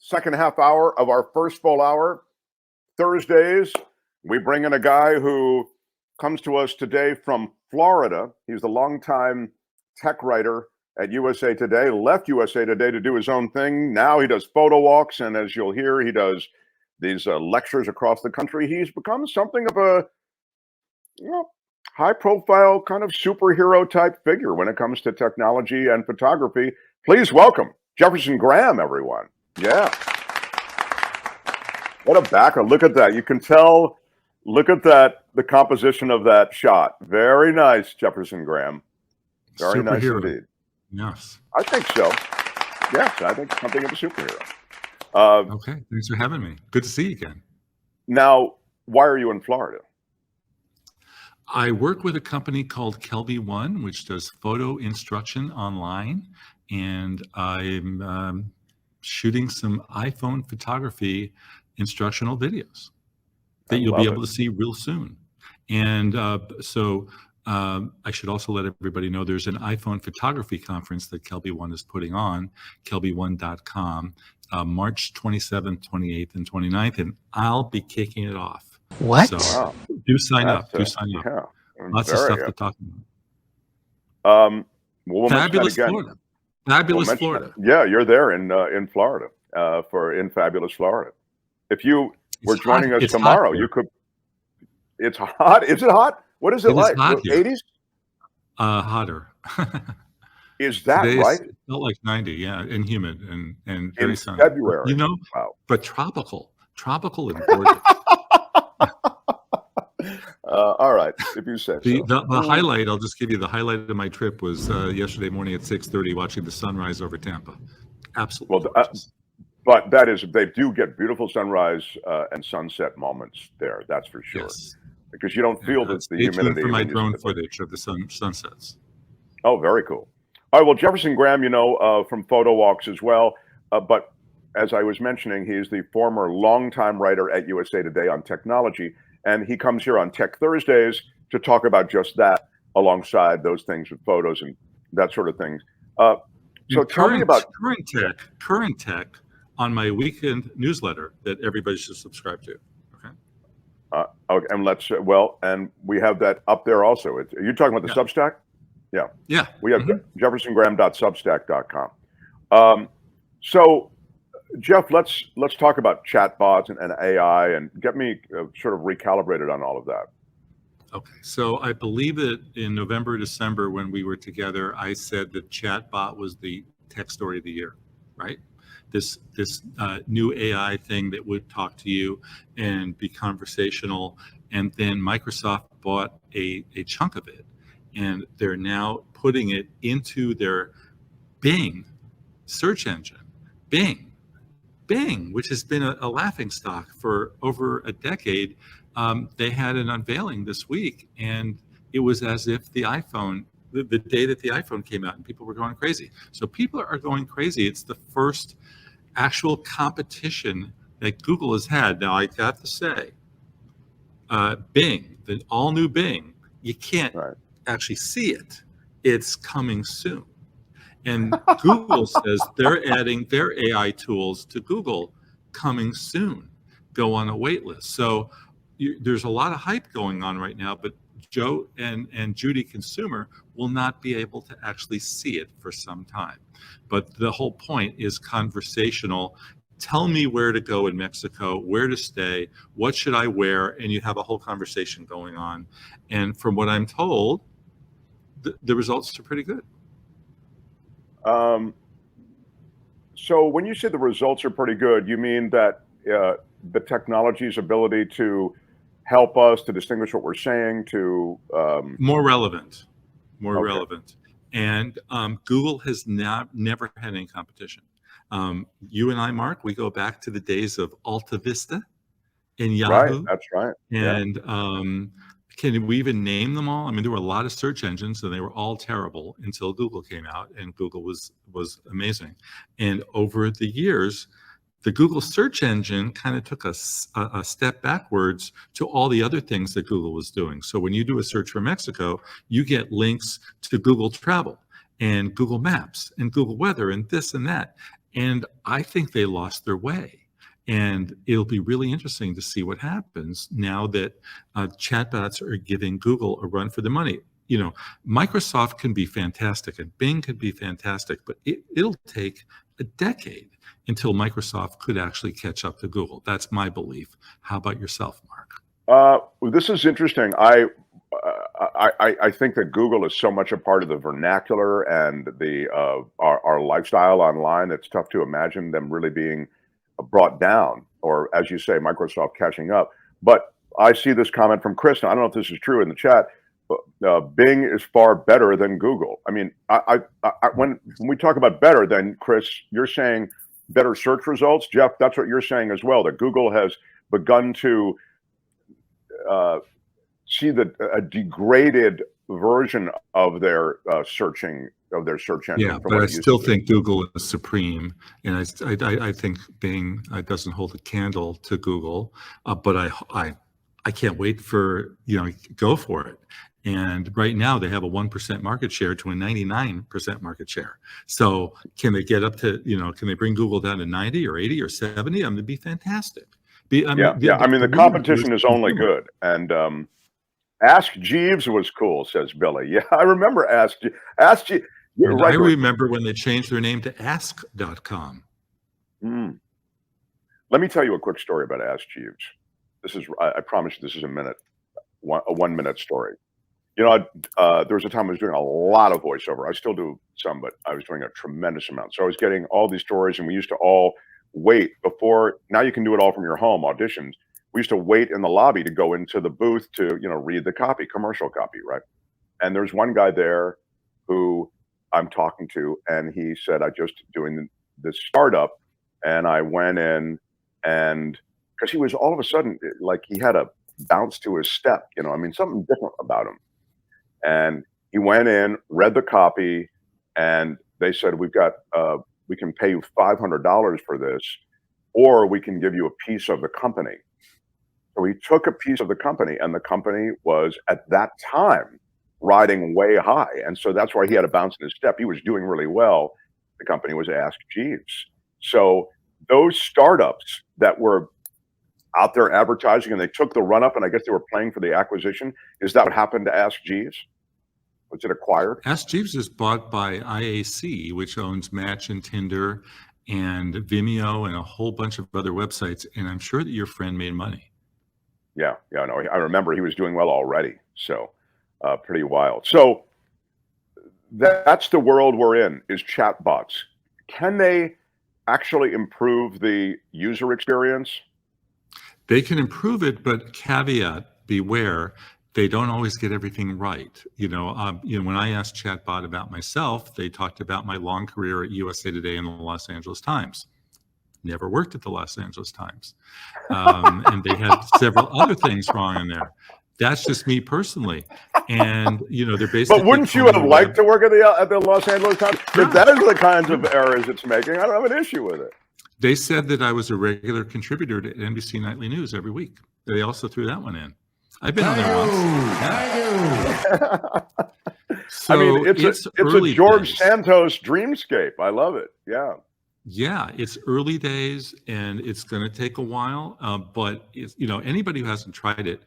second half hour of our first full hour. Thursdays, we bring in a guy who comes to us today from Florida. He's the longtime tech writer at USA Today, left USA Today to do his own thing. Now he does photo walks, and as you'll hear, he does these lectures across the country. He's become something of a high-profile kind of superhero type figure when it comes to technology and photography. Please welcome Jefferson Graham, everyone. Yeah. What a backer. Look at that. You can tell, look at that, the composition of that shot. Very nice, Jefferson Graham. Very nice indeed. Yes. I think so. Yes, I think something of a superhero. Okay, thanks for having me. Good to see you again. Now, why are you in Florida? I work with a company called Kelby One, which does photo instruction online, and I'm shooting some iPhone photography instructional videos that you'll be able to see real soon. And I should also let everybody know there's an iPhone photography conference that Kelby One is putting on, kelby1.com, March 27th, 28th, and 29th, and I'll be kicking it off. What? So do sign up. Do sign up. Yeah, lots of stuff to talk about. We'll Fabulous Florida. Fabulous Florida. Yeah, you're there in Florida in fabulous Florida. If you were joining us tomorrow, you could. It's hot. Is it hot? What is it like? 80s? Hotter. Is that Today right? It felt like 90, yeah, and humid and very sunny. February. You know, wow. But tropical and gorgeous. All right, if you say so. The highlight, I'll just give you the highlight of my trip was yesterday morning at 6:30 watching the sunrise over Tampa. Absolutely. Well, but that is, they do get beautiful sunrise and sunset moments there. That's for sure. Yes. Because you don't feel that the humidity. For my drone footage of the sunsets. Oh, very cool. All right. Well, Jefferson Graham, you know, from Photo Walks as well. But as I was mentioning, he's the former longtime writer at USA Today on technology. And he comes here on Tech Thursdays to talk about just that alongside those things with photos and that sort of thing. So tell me about current tech on my weekend newsletter that everybody should subscribe to. Okay, and and we have that up there also. Are you talking about the Substack? Yeah. Yeah. We have jeffersongraham.substack.com. So, Jeff, let's talk about chatbots and AI and get me sort of recalibrated on all of that. Okay. So I believe that in November, December, when we were together, I said that chatbot was the tech story of the year, right? This new AI thing that would talk to you and be conversational. And then Microsoft bought a chunk of it, and they're now putting it into their Bing search engine. Bing, which has been a laughing stock for over a decade. They had an unveiling this week, and it was as if the iPhone, the day that the iPhone came out, and people were going crazy. So people are going crazy. It's the first actual competition that Google has had. Now, I got to say, Bing, the all-new Bing, you can't actually see it. It's coming soon. And Google says they're adding their AI tools to Google coming soon. Go on a wait list. So there's a lot of hype going on right now, but Joe and Judy consumer will not be able to actually see it for some time. But the whole point is conversational. Tell me where to go in Mexico, where to stay, what should I wear, and you have a whole conversation going on. And from what I'm told, the results are pretty good. So when you say the results are pretty good, you mean that the technology's ability to help us to distinguish what we're saying, to more relevant. And Google has never had any competition. You and I, Mark, we go back to the days of Alta Vista and Yahoo. Right, that's right. And can we even name them all? I mean, there were a lot of search engines, and they were all terrible until Google came out, and Google was amazing. And over the years, the Google search engine kind of took a step backwards to all the other things that Google was doing. So when you do a search for Mexico, you get links to Google Travel and Google Maps and Google Weather and this and that. And I think they lost their way. And it'll be really interesting to see what happens now that chatbots are giving Google a run for the money. You know, Microsoft can be fantastic and Bing can be fantastic, but it'll take a decade until Microsoft could actually catch up to Google. That's my belief. How about yourself, Mark? This is interesting. I think that Google is so much a part of the vernacular and the our lifestyle online. It's tough to imagine them really being brought down, or as you say, Microsoft catching up. But I see this comment from Chris. And I don't know if this is true in the chat. But Bing is far better than Google. I mean, when we talk about better, then Chris, you're saying better search results. Jeff, that's what you're saying as well. That Google has begun to see a degraded version of their search engine. Yeah, From but what I it used still to be. think Google is supreme, and I think Bing doesn't hold a candle to Google. But I can't wait for go for it. And right now they have a 1% market share to a 99% market share. So can they get up to can they bring Google down to 90 or 80 or 70? I mean, it'd be fantastic. I Yeah, mean, yeah. I mean, the the winner here is competition is the only consumer. good. And Ask Jeeves was cool, says Billy. Yeah, I remember Ask Jeeves. You're And I right. remember when they changed their name to Ask.com. Mm. Let me tell you a quick story about Ask Jeeves. I promise you, this is a 1 minute story. You know, there was a time I was doing a lot of voiceover. I still do some, but I was doing a tremendous amount. So I was getting all these stories, and we used to all wait before. Now you can do it all from your home, auditions. We used to wait in the lobby to go into the booth to, read the copy, commercial copy, right? And there's one guy there who I'm talking to, and he said, I just doing this startup. And I went in, and because he was all of a sudden, like he had a bounce to his step, I mean, something different about him. And he went in, read the copy, and they said, we can pay you $500 for this, or we can give you a piece of the company. So he took a piece of the company, and the company was at that time riding way high. And so that's why he had a bounce in his step. He was doing really well. The company was Ask Jeeves. So those startups that were out there advertising and they took the run up, and I guess they were playing for the acquisition. Is that what happened to Ask Jeeves? Was it acquired? Ask Jeeves is bought by IAC, which owns Match and Tinder and Vimeo and a whole bunch of other websites. And I'm sure that your friend made money. Yeah, yeah, no, I remember he was doing well already. So pretty wild. So that's the world we're in, is chatbots. Can they actually improve the user experience? They can improve it, but caveat, beware, they don't always get everything right. When I asked ChatBot about myself, they talked about my long career at USA Today and the Los Angeles Times. Never worked at the Los Angeles Times. And they had several other things wrong in there. That's just me personally. And, they're basically But wouldn't you have liked to work at the Los Angeles Times? Yeah. If that is the kinds of errors it's making, I don't have an issue with it. They said that I was a regular contributor to NBC Nightly News every week. They also threw that one in. I've been on there once. So I mean, it's a George days. Santos dreamscape. I love it. Yeah. Yeah, it's early days and it's going to take a while. But it's, anybody who hasn't tried it,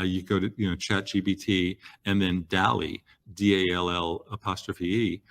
you go to ChatGPT and then DALL-E, DALL''E,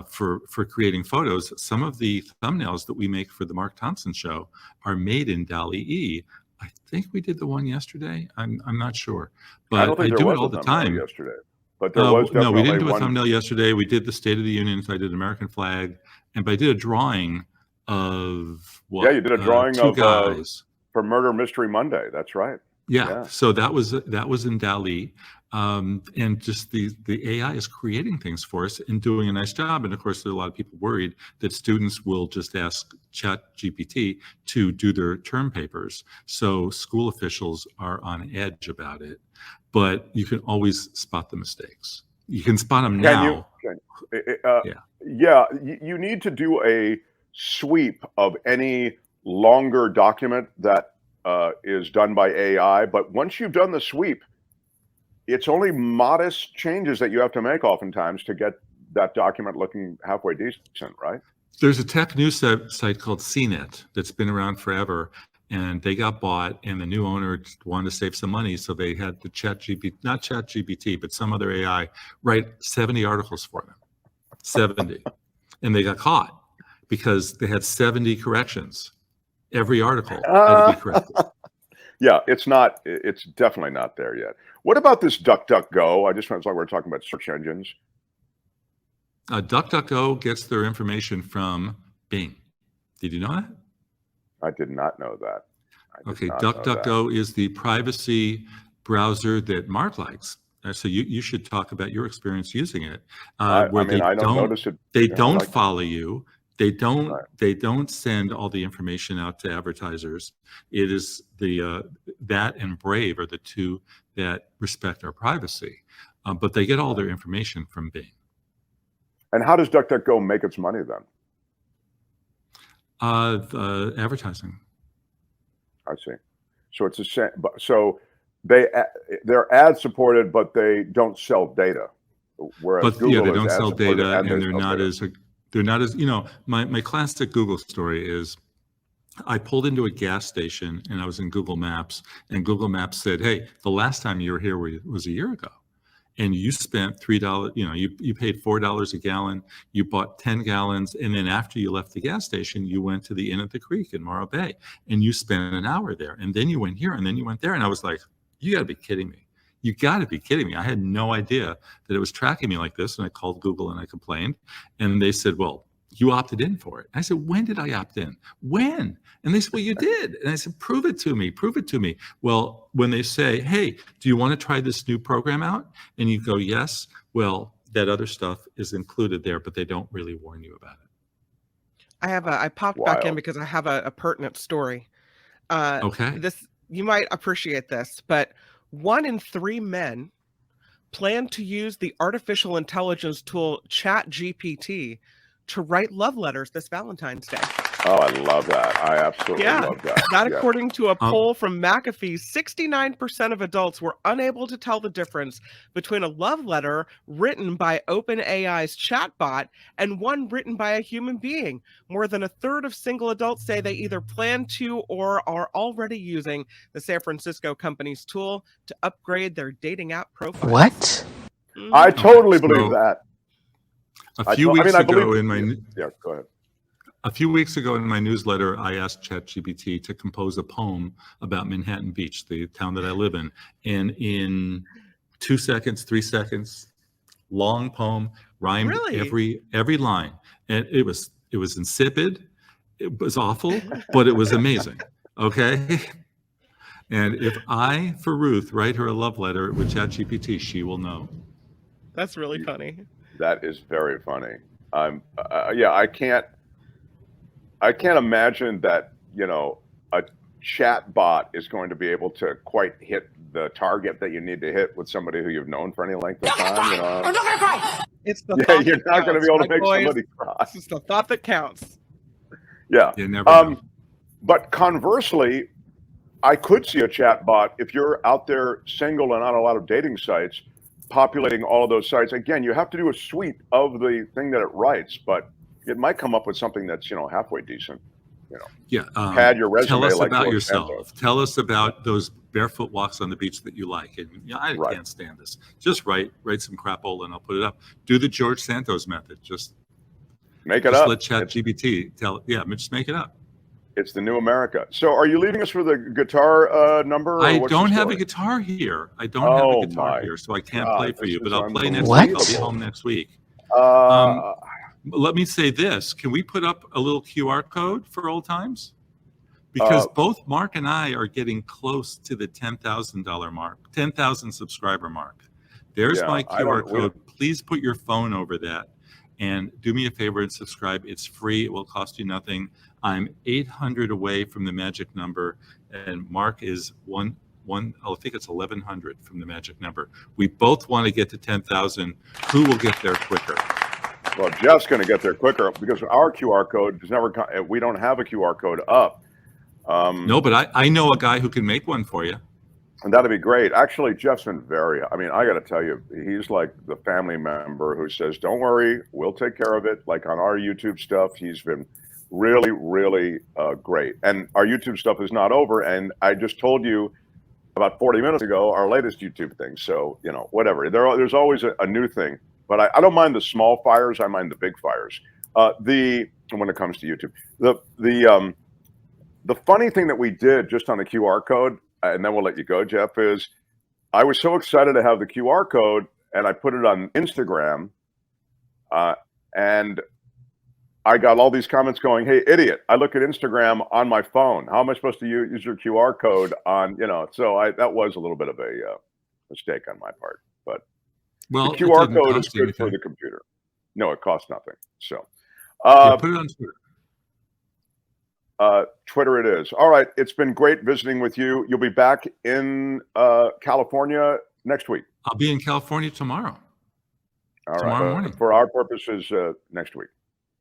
for creating photos. Some of the thumbnails that we make for the Mark Thompson Show are made in DALL-E. I think we did the one yesterday. I'm not sure, but I don't think there do was it all a the thumbnail time. yesterday. But there was definitely no, we didn't do a one. thumbnail yesterday. We did the State of the Union. So I did American flag, but I did a drawing of what? Yeah, you did a drawing two of guys for Murder Mystery Monday. That's right. Yeah. So that was in DALL-E, and just the AI is creating things for us and doing a nice job. And of course, there are a lot of people worried that students will just ask ChatGPT to do their term papers. So school officials are on edge about it, but you can always spot the mistakes. You can spot them now. Yeah, you need to do a sweep of any longer document that is done by AI. But once you've done the sweep, it's only modest changes that you have to make oftentimes to get that document looking halfway decent, right? There's a tech news site called CNET that's been around forever, and they got bought, and the new owner wanted to save some money, so they had the not ChatGPT, but some other AI write 70 articles for them, 70, and they got caught because they had 70 corrections. Every article had to be corrected. Yeah, it's definitely not there yet. What about this DuckDuckGo? I just want to talk, we're talking about search engines. DuckDuckGo gets their information from Bing. Did you know that? I did not know that. Okay, DuckDuckGo is the privacy browser that Mark likes. So you should talk about your experience using it. I don't notice it. They don't follow you. They don't send all the information out to advertisers. It is that and Brave are the two that respect our privacy, but they get all their information from Bing. And how does DuckDuckGo make its money then? Advertising. I see. So it's so they're ad supported, but they don't sell data. Whereas Google they don't sell data, and they're not as my classic Google story is I pulled into a gas station and I was in Google Maps, and Google Maps said, "Hey, the last time you were here was a year ago. And you spent $3, you paid $4 a gallon, you bought 10 gallons, and then after you left the gas station, you went to the Inn at the Creek in Morro Bay, and you spent an hour there, and then you went here, and then you went there." And I was like, you got to be kidding me. You got to be kidding me. I had no idea that it was tracking me like this, and I called Google and I complained, and they said, "Well, you opted in for it." And I said, "When did I opt in? When?" And they said, "Well, you did." And I said, "Prove it to me. Prove it to me." Well, when they say, "Hey, do you want to try this new program out?" And you go, "Yes." Well, that other stuff is included there, but they don't really warn you about it. I popped back in because I have a pertinent story. Okay. You might appreciate this, but 1 in 3 men plan to use the artificial intelligence tool ChatGPT to write love letters this Valentine's Day. Oh, I love that. I absolutely love that. That according to a poll from McAfee, 69% of adults were unable to tell the difference between a love letter written by OpenAI's ChatBot and one written by a human being. More than a third of single adults say they either plan to or are already using the San Francisco company's tool to upgrade their dating app profile. What? I totally believe that. A few weeks ago go ahead. A few weeks ago in my newsletter, I asked ChatGPT to compose a poem about Manhattan Beach, the town that I live in. And in 2 seconds, 3 seconds, long poem, rhymed every line. And it was insipid. It was awful, but it was amazing. Okay. And if I, for Ruth, write her a love letter with ChatGPT, she will know. That's really funny. That is very funny. I can't imagine that, a chat bot is going to be able to quite hit the target that you need to hit with somebody who you've known for any length of time. I'm not gonna cry. It's the thought you're not going to be able to make somebody cry. It's the thought that counts. Yeah. You never know. But conversely, I could see a chat bot if you're out there single and on a lot of dating sites, populating all of those sites. Again, you have to do a sweep of the thing that it writes, but it might come up with something that's halfway decent. Pad your resume. Tell us like about George yourself. Santos. Tell us about those barefoot walks on the beach that you like. And I can't stand this. Just write some crapola and I'll put it up. Do the George Santos method. Just make it up. Let ChatGPT tell. Yeah, just make it up. It's the new America. So, are you leaving us with a guitar number? I don't have a guitar here. So I can't play for you. But I'll play next week. I'll be home next week. Let me say this. Can we put up a little QR code for old times? Because both Mark and I are getting close to the $10,000 mark, 10,000 subscriber mark. There's my QR code. Please put your phone over that and do me a favor and subscribe. It's free. It will cost you nothing. I'm 800 away from the magic number, and Mark is I think it's 1,100 from the magic number. We both want to get to 10,000. Who will get there quicker? Well, Jeff's going to get there quicker because our QR code has never. We don't have a QR code up. No, but I know a guy who can make one for you. And that'd be great. Actually, Jeff's been I mean, I got to tell you, he's like the family member who says, don't worry, we'll take care of it. Like on our YouTube stuff, he's been really, really great. And our YouTube stuff is not over. And I just told you about 40 minutes ago, our latest YouTube thing. So, you know, whatever. There's always a new thing. But I don't mind the small fires. I mind the big fires. When it comes to YouTube, the funny thing that we did just on the QR code, and then we'll let you go, Jeff, is I was so excited to have the QR code, and I put it on Instagram, and I got all these comments going, hey, idiot, I look at Instagram on my phone. How am I supposed to use your QR code on, you know, so that was a little bit of a mistake on my part. But well, the QR code is good for the computer. No, it costs nothing. So yeah, put it on Twitter. Twitter it is. All right. It's been great visiting with you. You'll be back in California next week. I'll be in California tomorrow. All tomorrow right. morning. For our purposes, next week.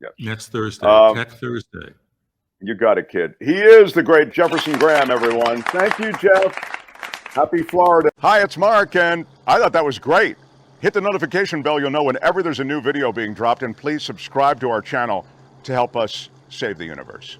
Yes. Next Thursday. Tech Thursday. You got it, kid. He is the great Jefferson Graham, everyone. Thank you, Jeff. Happy Florida. Hi, it's Mark, and I thought that was great. Hit the notification bell. You'll know whenever there's a new video being dropped, and please subscribe to our channel to help us save the universe.